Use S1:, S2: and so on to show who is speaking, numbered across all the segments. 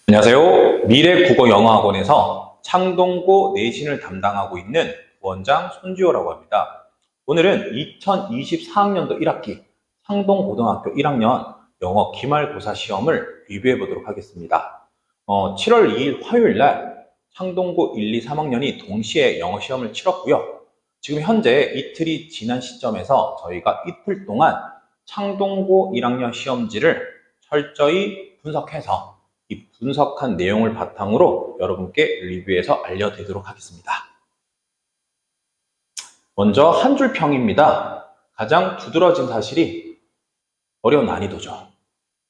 S1: 안녕하세요. 미래국어영어학원에서 창동고 내신을 담당하고 있는 부원장 손지호라고 합니다. 오늘은 2024학년도 1학기 창동고등학교 1학년 영어 기말고사 시험을 리뷰해 보도록 하겠습니다. 7월 2일 화요일 날 창동고 1, 2, 3학년이 동시에 영어 시험을 치렀고요. 지금 현재 이틀이 지난 시점에서 저희가 이틀 동안 창동고 1학년 시험지를 철저히 분석해서 이 분석한 내용을 바탕으로 여러분께 리뷰해서 알려드리도록 하겠습니다. 먼저 한 줄 평입니다. 가장 두드러진 사실이 어려운 난이도죠.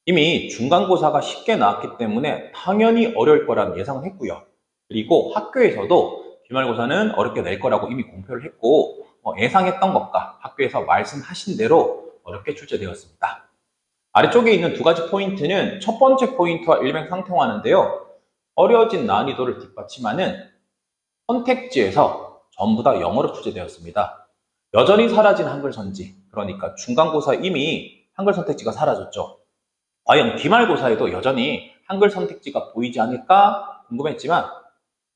S1: 이미 중간고사가 쉽게 나왔기 때문에 당연히 어려울 거라는 예상을 했고요. 그리고 학교에서도 기말고사는 어렵게 낼 거라고 이미 공표를 했고 예상했던 것과 학교에서 말씀하신 대로 어렵게 출제되었습니다. 아래쪽에 있는 두 가지 포인트는 첫 번째 포인트와 일맥상통하는데요. 어려워진 난이도를 뒷받침하는 선택지에서 전부 다 영어로 출제되었습니다. 여전히 사라진 한글 선지, 그러니까 중간고사 이미 한글 선택지가 사라졌죠. 과연 기말고사에도 여전히 한글 선택지가 보이지 않을까 궁금했지만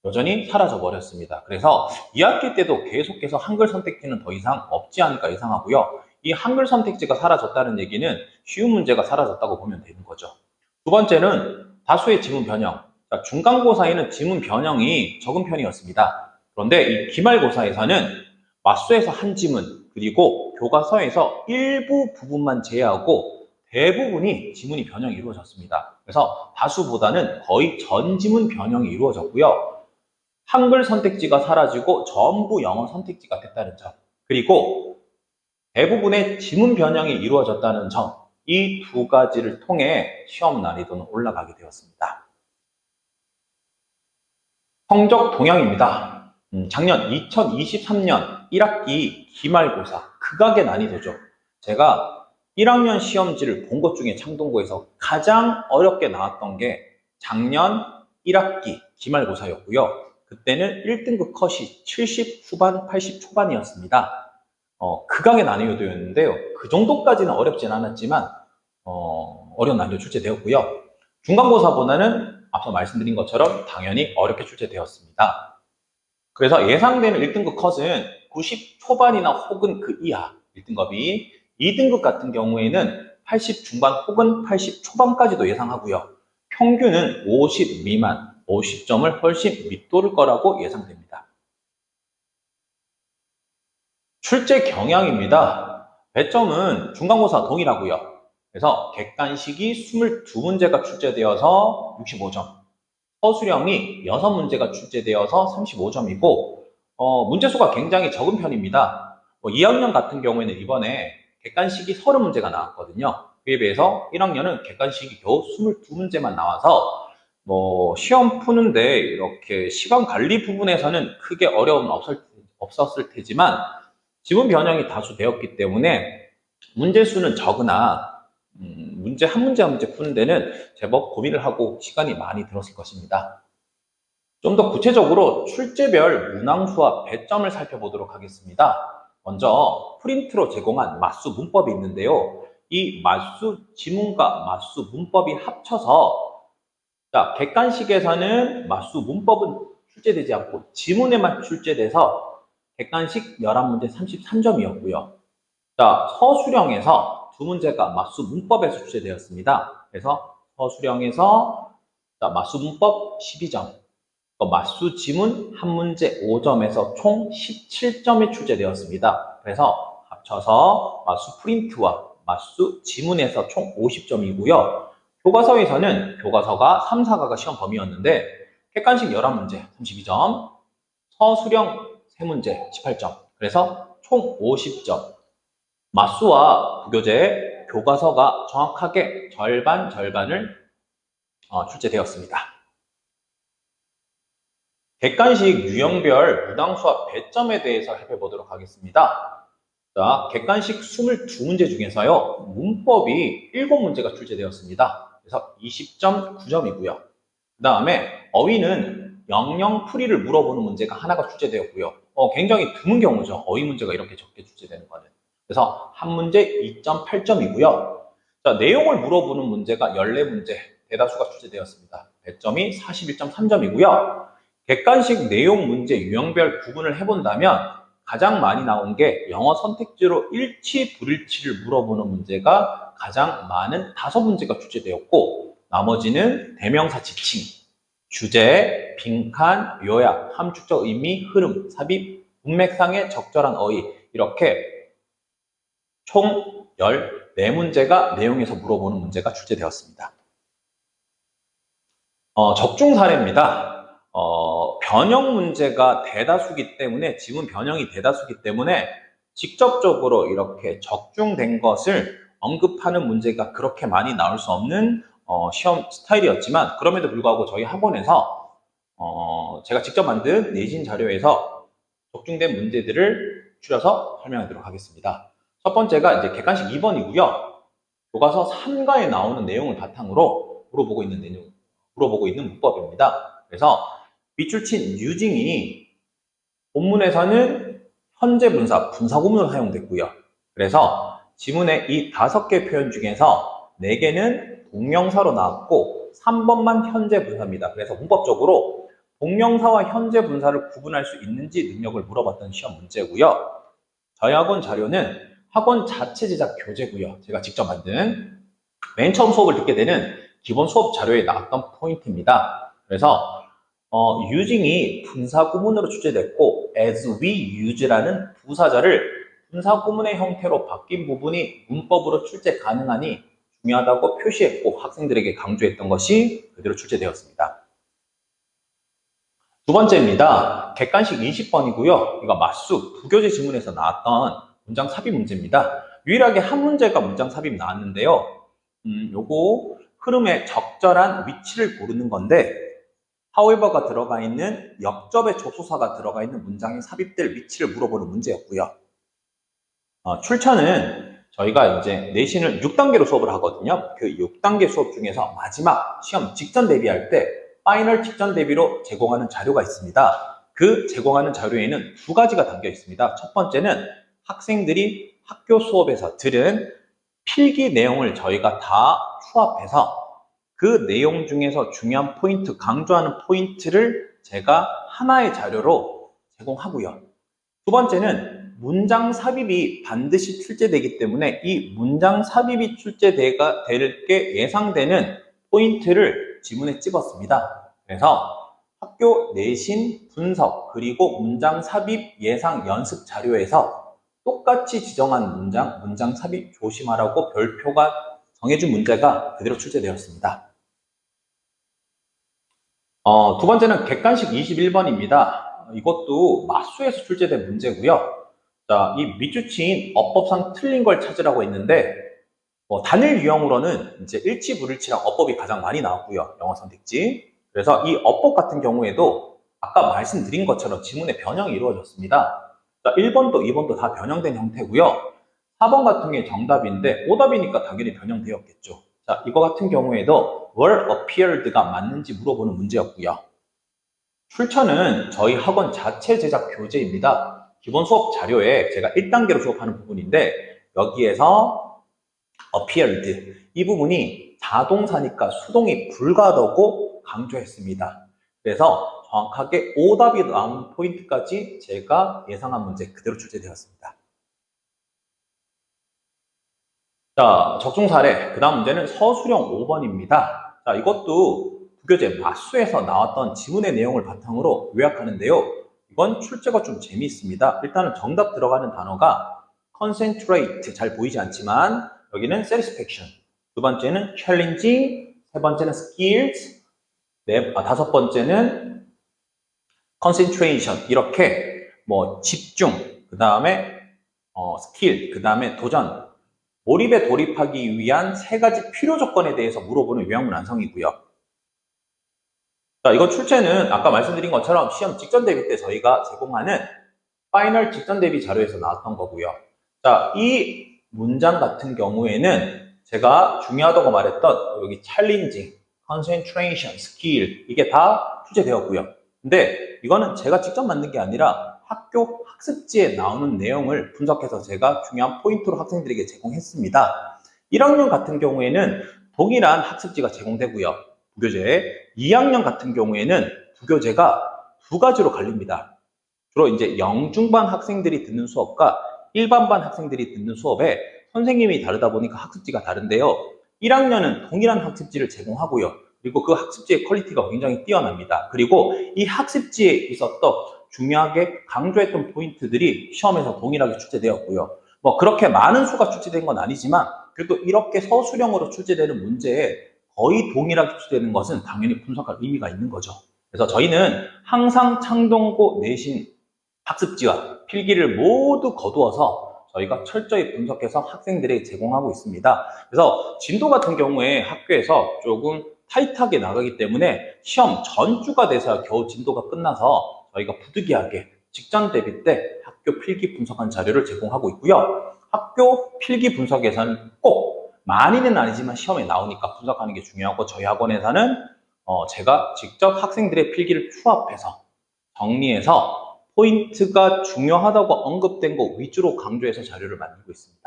S1: 여전히 사라져 버렸습니다. 그래서 2학기 때도 계속해서 한글 선택지는 더 이상 없지 않을까 예상하고요. 이 한글 선택지가 사라졌다는 얘기는 쉬운 문제가 사라졌다고 보면 되는 거죠. 두 번째는 다수의 지문 변형. 중간고사에는 지문 변형이 적은 편이었습니다. 그런데 이 기말고사에서는 맞수에서 한 지문, 그리고 교과서에서 일부 부분만 제외하고 대부분이 지문이 변형이 이루어졌습니다. 그래서 다수보다는 거의 전 지문 변형이 이루어졌고요. 한글 선택지가 사라지고 전부 영어 선택지가 됐다는 점, 그리고 대부분의 지문 변형이 이루어졌다는 점, 이 두 가지를 통해 시험 난이도는 올라가게 되었습니다. 성적 동향입니다. 작년 2023년 1학기 기말고사 극악의 난이도죠. 제가 1학년 시험지를 본 것 중에 창동고에서 가장 어렵게 나왔던 게 작년 1학기 기말고사였고요. 그때는 1등급 컷이 70 후반, 80 초반이었습니다. 극악의 난이도였는데요. 그 정도까지는 어렵진 않았지만 어려운 난이도 출제되었고요. 중간고사보다는 앞서 말씀드린 것처럼 당연히 어렵게 출제되었습니다. 그래서 예상되는 1등급 컷은 90 초반이나 혹은 그 이하 1등급이, 2등급 같은 경우에는 80 중반 혹은 80 초반까지도 예상하고요. 평균은 50 미만, 50점을 훨씬 밑도를 거라고 예상됩니다. 출제 경향입니다. 배점은 중간고사 동일하고요. 그래서 객관식이 22문제가 출제되어서 65점, 서술형이 6문제가 출제되어서 35점이고 문제수가 굉장히 적은 편입니다. 2학년 같은 경우에는 이번에 객관식이 30문제가 나왔거든요. 그에 비해서 1학년은 객관식이 겨우 22문제만 나와서 시험 푸는데 이렇게 시간 관리 부분에서는 크게 어려움은 없었을 테지만 지문 변형이 다수 되었기 때문에 문제수는 적으나 문제 한 문제 푸는 데는 제법 고민을 하고 시간이 많이 들었을 것입니다. 좀 더 구체적으로 출제별 문항수와 배점을 살펴보도록 하겠습니다. 먼저 프린트로 제공한 맞수 문법이 있는데요. 이 맞수 지문과 맞수 문법이 합쳐서 객관식에서는 맞수 문법은 출제되지 않고 지문에만 출제돼서 객관식 11문제 33점이었고요. 서술형에서 두 문제가 맞수 문법에서 출제되었습니다. 그래서 서술형에서 맞수 문법 12점, 맞수 지문 한 문제 5점에서 총 17점이 출제되었습니다. 그래서 합쳐서 맞수 프린트와 맞수 지문에서 총 50점이고요. 교과서에서는 교과서가 3, 4가가 시험 범위였는데 객관식 11문제 32점, 서술형 3문제 18점, 그래서 총 50점. 맞수와 부교재, 교과서가 정확하게 절반을 출제되었습니다. 객관식 유형별 문항수와 배점에 대해서 살펴보도록 하겠습니다. 객관식 22문제 중에서요, 문법이 7문제가 출제되었습니다. 그래서 20.9점이고요. 그 다음에 어휘는 영영풀이를 물어보는 문제가 하나가 출제되었고요. 굉장히 드문 경우죠. 어휘 문제가 이렇게 적게 출제되는 거는. 그래서 한 문제 2.8점이고요. 내용을 물어보는 문제가 14문제, 대다수가 출제되었습니다. 배점이 41.3점이고요. 객관식 내용 문제 유형별 구분을 해본다면 가장 많이 나온 게 영어 선택지로 일치, 불일치를 물어보는 문제가 가장 많은 5문제가 출제되었고, 나머지는 대명사 지칭, 주제, 빈칸, 요약, 함축적 의미, 흐름, 삽입, 문맥상의 적절한 어휘, 이렇게 총 14문제가 내용에서 물어보는 문제가 출제되었습니다. 적중 사례입니다. 변형 문제가 대다수기 때문에, 지문 변형이 대다수기 때문에 직접적으로 이렇게 적중된 것을 언급하는 문제가 그렇게 많이 나올 수 없는 시험 스타일이었지만, 그럼에도 불구하고 저희 학원에서 제가 직접 만든 내신 자료에서 적중된 문제들을 추려서 설명하도록 하겠습니다. 첫 번째가 이제 객관식 2번이고요. 교과서 3과에 나오는 내용을 바탕으로 물어보고 있는 문법입니다. 그래서 밑줄 친 using이 본문에서는 현재 분사, 분사구문으로 사용됐고요. 그래서 지문의 이 5개 표현 중에서 4개는 동명사로 나왔고 3번만 현재 분사입니다. 그래서 문법적으로 동명사와 현재 분사를 구분할 수 있는지 능력을 물어봤던 시험 문제고요. 저희 학원 자료는 학원 자체 제작 교재고요. 제가 직접 만든 맨 처음 수업을 듣게 되는 기본 수업 자료에 나왔던 포인트입니다. 그래서 using이 분사 구문으로 출제됐고 as we use라는 부사절을 분사 구문의 형태로 바뀐 부분이 문법으로 출제 가능하니 중요하다고 표시했고 학생들에게 강조했던 것이 그대로 출제되었습니다. 두 번째입니다. 객관식 20번이고요. 이거 맞수 부교재 지문에서 나왔던 문장 삽입 문제입니다. 유일하게 한 문제가 문장 삽입 나왔는데요. 요거 흐름의 적절한 위치를 고르는 건데 however가 들어가 있는 역접의 접속사가 들어가 있는 문장에 삽입될 위치를 물어보는 문제였고요. 출처는 저희가 이제 내신을 6단계로 수업을 하거든요. 그 6단계 수업 중에서 마지막 시험 직전 대비할 때 파이널 직전 대비로 제공하는 자료가 있습니다. 그 제공하는 자료에는 2가지가 담겨 있습니다. 첫 번째는 학생들이 학교 수업에서 들은 필기 내용을 저희가 다 추합해서 그 내용 중에서 중요한 포인트, 강조하는 포인트를 제가 하나의 자료로 제공하고요. 두 번째는 문장 삽입이 반드시 출제되기 때문에 이 문장 삽입이 출제될 게 예상되는 포인트를 지문에 찍었습니다. 그래서 학교 내신 분석 그리고 문장 삽입 예상 연습 자료에서 똑같이 지정한 문장 삽입 조심하라고 별표가 정해준 문제가 그대로 출제되었습니다. 두 번째는 객관식 21번입니다. 이것도 맞수에서 출제된 문제고요. 자, 이 밑줄치인 어법상 틀린 걸 찾으라고 했는데 단일 유형으로는 이제 일치, 불일치랑 어법이 가장 많이 나왔고요. 영어 선택지. 그래서 이 어법 같은 경우에도 아까 말씀드린 것처럼 지문의 변형이 이루어졌습니다. 자, 1번도 2번도 다 변형된 형태고요. 4번 같은 게 정답인데 오답이니까 당연히 변형되었겠죠. 자, 이거 같은 경우에도 were appeared가 맞는지 물어보는 문제였고요. 출처는 저희 학원 자체 제작 교재입니다. 기본 수업 자료에 제가 1단계로 수업하는 부분인데 여기에서 appeared 이 부분이 자동사니까 수동이 불가하다고 강조했습니다. 그래서 정확하게 오답이 나온 포인트까지 제가 예상한 문제 그대로 출제되었습니다. 자, 적중 사례. 그 다음 문제는 서술형 5번입니다. 자, 이것도 부교재 맞수에서 나왔던 지문의 내용을 바탕으로 요약하는데요. 이건 출제가 좀 재미있습니다. 일단은 정답 들어가는 단어가 concentrate, 잘 보이지 않지만 여기는 satisfaction, 두 번째는 challenging, 세 번째는 skills, 다섯 번째는 concentration, 이렇게 집중, 그 다음에 스킬, 그 다음에 도전, 몰입에 돌입하기 위한 3가지 필요 조건에 대해서 물어보는 요약문 완성이고요. 자, 이거 출제는 아까 말씀드린 것처럼 시험 직전 대비 때 저희가 제공하는 파이널 직전 대비 자료에서 나왔던 거고요. 자, 이 문장 같은 경우에는 제가 중요하다고 말했던 여기 challenging, concentration, skill 이게 다 출제되었고요. 근데 이거는 제가 직접 만든 게 아니라 학교 학습지에 나오는 내용을 분석해서 제가 중요한 포인트로 학생들에게 제공했습니다. 1학년 같은 경우에는 동일한 학습지가 제공되고요. 부교재. 2학년 같은 경우에는 부교재가 두 가지로 갈립니다. 주로 이제 영중반 학생들이 듣는 수업과 일반반 학생들이 듣는 수업에 선생님이 다르다 보니까 학습지가 다른데요. 1학년은 동일한 학습지를 제공하고요. 그리고 그 학습지의 퀄리티가 굉장히 뛰어납니다. 그리고 이 학습지에 있었던 중요하게 강조했던 포인트들이 시험에서 동일하게 출제되었고요. 뭐 그렇게 많은 수가 출제된 건 아니지만 그래도 이렇게 서술형으로 출제되는 문제에 거의 동일하게 출제되는 것은 당연히 분석할 의미가 있는 거죠. 그래서 저희는 항상 창동고 내신 학습지와 필기를 모두 거두어서 저희가 철저히 분석해서 학생들에게 제공하고 있습니다. 그래서 진도 같은 경우에 학교에서 조금 타이트하게 나가기 때문에 시험 전주가 돼서 겨우 진도가 끝나서 저희가 부득이하게 직전 대비 때 학교 필기 분석한 자료를 제공하고 있고요. 학교 필기 분석에서는 꼭 많이는 아니지만 시험에 나오니까 분석하는 게 중요하고 저희 학원에서는 제가 직접 학생들의 필기를 추합해서 정리해서 포인트가 중요하다고 언급된 것 위주로 강조해서 자료를 만들고 있습니다.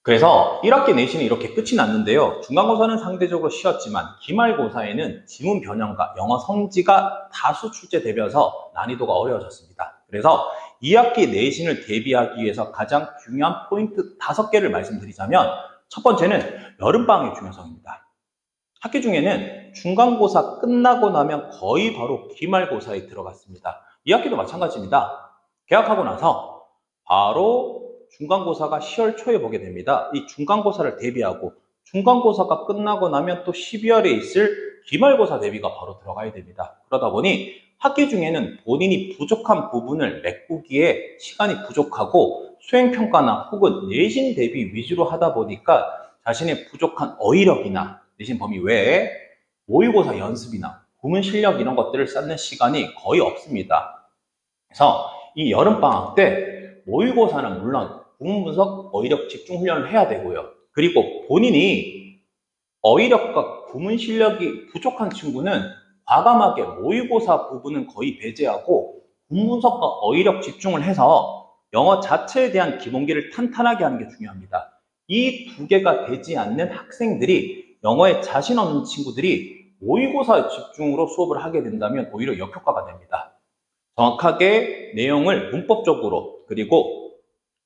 S1: 그래서 1학기 내신이 이렇게 끝이 났는데요. 중간고사는 상대적으로 쉬웠지만 기말고사에는 지문 변형과 영어 성지가 다수 출제되면서 난이도가 어려워졌습니다. 그래서 2학기 내신을 대비하기 위해서 가장 중요한 포인트 5개를 말씀드리자면 첫 번째는 여름방학의 중요성입니다. 학기 중에는 중간고사 끝나고 나면 거의 바로 기말고사에 들어갔습니다. 2학기도 마찬가지입니다. 개학하고 나서 바로 중간고사가 10월 초에 보게 됩니다. 이 중간고사를 대비하고 중간고사가 끝나고 나면 또 12월에 있을 기말고사 대비가 바로 들어가야 됩니다. 그러다 보니 학기 중에는 본인이 부족한 부분을 메꾸기에 시간이 부족하고 수행평가나 혹은 내신 대비 위주로 하다 보니까 자신의 부족한 어휘력이나 내신 범위 외에 모의고사 연습이나 구문 실력 이런 것들을 쌓는 시간이 거의 없습니다. 그래서 이 여름방학 때 모의고사는 물론 구문 분석, 어휘력 집중 훈련을 해야 되고요. 그리고 본인이 어휘력과 구문 실력이 부족한 친구는 과감하게 모의고사 부분은 거의 배제하고 구문 분석과 어휘력 집중을 해서 영어 자체에 대한 기본기를 탄탄하게 하는 게 중요합니다. 이 두 개가 되지 않는 학생들이 영어에 자신 없는 친구들이 모의고사 집중으로 수업을 하게 된다면 오히려 역효과가 됩니다. 정확하게 내용을 문법적으로 그리고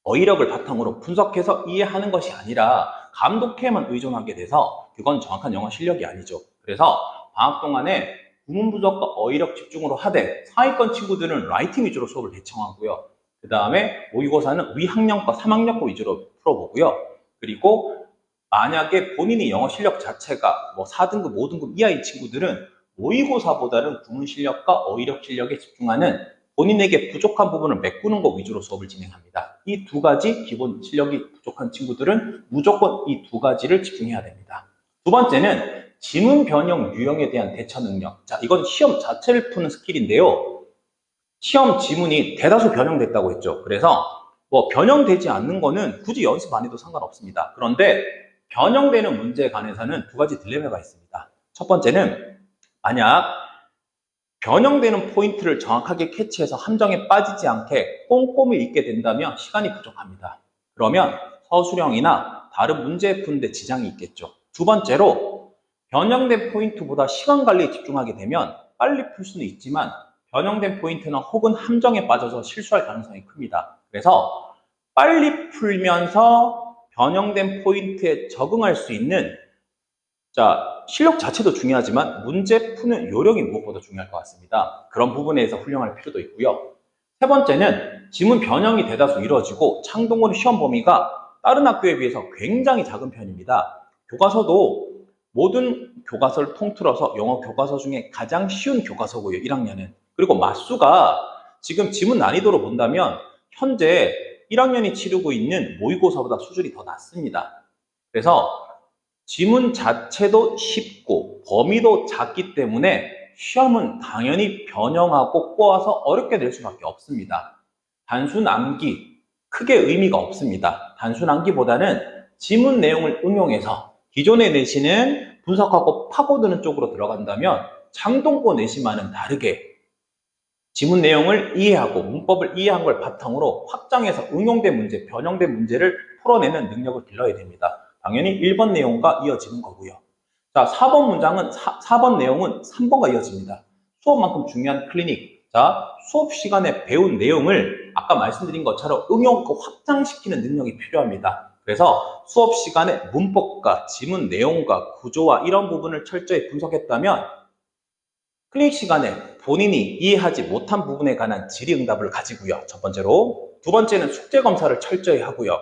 S1: 어휘력을 바탕으로 분석해서 이해하는 것이 아니라 감독해만 의존하게 돼서 그건 정확한 영어 실력이 아니죠. 그래서 방학 동안에 구문 분석과 어휘력 집중으로 하되 상위권 친구들은 라이팅 위주로 수업을 대청하고요. 그 다음에 모의고사는 위학년과 3학년과 위주로 풀어보고요. 그리고 만약에 본인이 영어 실력 자체가 뭐 4등급, 5등급 이하인 친구들은 모의고사보다는 구문 실력과 어휘력 실력에 집중하는 본인에게 부족한 부분을 메꾸는 것 위주로 수업을 진행합니다. 이 두 가지 기본 실력이 부족한 친구들은 무조건 이 두 가지를 집중해야 됩니다. 두 번째는 지문 변형 유형에 대한 대처 능력. 자, 이건 시험 자체를 푸는 스킬인데요. 시험 지문이 대다수 변형됐다고 했죠. 그래서 뭐 변형되지 않는 거는 굳이 연습 안 해도 상관없습니다. 그런데 변형되는 문제에 관해서는 두 가지 딜레마가 있습니다. 첫 번째는 만약 변형되는 포인트를 정확하게 캐치해서 함정에 빠지지 않게 꼼꼼히 읽게 된다면 시간이 부족합니다. 그러면 서술형이나 다른 문제 푸는데 지장이 있겠죠. 두 번째로 변형된 포인트보다 시간 관리에 집중하게 되면 빨리 풀 수는 있지만 변형된 포인트는 혹은 함정에 빠져서 실수할 가능성이 큽니다. 그래서 빨리 풀면서 변형된 포인트에 적응할 수 있는 실력 자체도 중요하지만 문제 푸는 요령이 무엇보다 중요할 것 같습니다. 그런 부분에서 훈련할 필요도 있고요. 세 번째는 지문 변형이 대다수 이루어지고 창동고는 시험 범위가 다른 학교에 비해서 굉장히 작은 편입니다. 교과서도 모든 교과서를 통틀어서 영어 교과서 중에 가장 쉬운 교과서고요, 1학년은. 그리고 맞수가 지금 지문 난이도로 본다면 현재 1학년이 치르고 있는 모의고사보다 수준이 더 낮습니다. 그래서 지문 자체도 쉽고 범위도 작기 때문에 시험은 당연히 변형하고 꼬아서 어렵게 낼 수밖에 없습니다. 단순 암기, 크게 의미가 없습니다. 단순 암기보다는 지문 내용을 응용해서 기존의 내신은 분석하고 파고드는 쪽으로 들어간다면 창동고 내신과는 다르게 지문 내용을 이해하고 문법을 이해한 걸 바탕으로 확장해서 응용된 문제, 변형된 문제를 풀어내는 능력을 길러야 됩니다. 당연히 1번 내용과 이어지는 거고요. 자, 4번 문장은 4번 내용은 3번과 이어집니다. 수업만큼 중요한 클리닉. 자, 수업 시간에 배운 내용을 아까 말씀드린 것처럼 응용과 확장시키는 능력이 필요합니다. 그래서 수업 시간에 문법과 지문 내용과 구조와 이런 부분을 철저히 분석했다면 클리닉 시간에 본인이 이해하지 못한 부분에 관한 질의응답을 가지고요. 첫 번째로. 두 번째는 숙제검사를 철저히 하고요.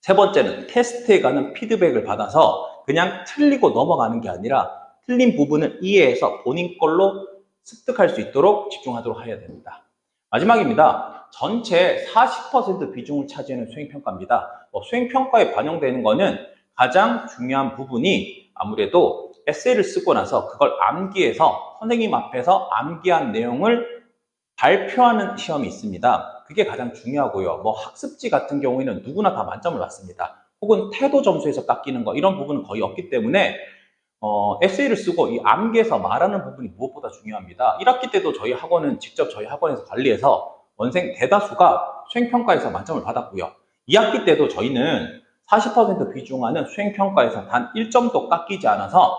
S1: 세 번째는 테스트에 관한 피드백을 받아서 그냥 틀리고 넘어가는 게 아니라 틀린 부분을 이해해서 본인 걸로 습득할 수 있도록 집중하도록 해야 됩니다. 마지막입니다. 전체 40% 비중을 차지하는 수행평가입니다. 수행평가에 반영되는 거는 가장 중요한 부분이 아무래도 에세이를 쓰고 나서 그걸 암기해서 선생님 앞에서 암기한 내용을 발표하는 시험이 있습니다. 그게 가장 중요하고요. 학습지 같은 경우에는 누구나 다 만점을 받습니다. 혹은 태도 점수에서 깎이는 거 이런 부분은 거의 없기 때문에 에세이를 쓰고 이 암기해서 말하는 부분이 무엇보다 중요합니다. 1학기 때도 저희 학원은 직접 저희 학원에서 관리해서 원생 대다수가 수행평가에서 만점을 받았고요. 2학기 때도 저희는 40% 비중하는 수행평가에서 단 1점도 깎이지 않아서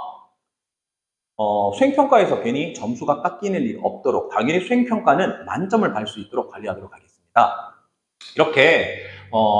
S1: 수행평가에서 괜히 점수가 깎이는 일이 없도록 당연히 수행평가는 만점을 받을 수 있도록 관리하도록 하겠습니다. 이렇게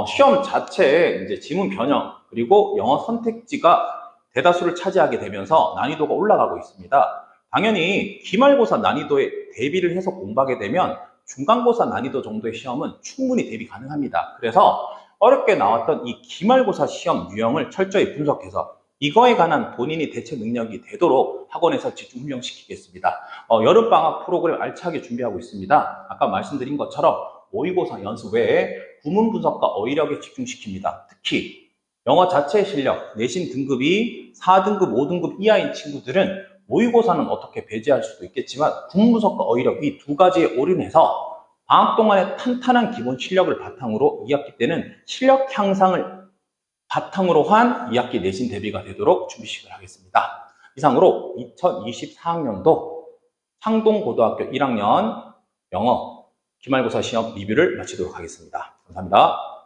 S1: 시험 자체에 이제 지문 변형 그리고 영어 선택지가 대다수를 차지하게 되면서 난이도가 올라가고 있습니다. 당연히 기말고사 난이도에 대비를 해서 공부하게 되면 중간고사 난이도 정도의 시험은 충분히 대비 가능합니다. 그래서 어렵게 나왔던 이 기말고사 시험 유형을 철저히 분석해서 이거에 관한 본인이 대처 능력이 되도록 학원에서 집중 훈련시키겠습니다. 여름방학 프로그램 알차게 준비하고 있습니다. 아까 말씀드린 것처럼 모의고사 연습 외에 구문 분석과 어휘력에 집중시킵니다. 특히 영어 자체 실력, 내신 등급이 4등급, 5등급 이하인 친구들은 모의고사는 어떻게 배제할 수도 있겠지만 구문 분석과 어휘력 이 두 가지에 올인해서 방학 동안에 탄탄한 기본 실력을 바탕으로 2학기 때는 실력 향상을 바탕으로 한 2학기 내신 대비가 되도록 준비식을 하겠습니다. 이상으로 2024학년도 상동고등학교 1학년 영어 기말고사 시험 리뷰를 마치도록 하겠습니다. 감사합니다.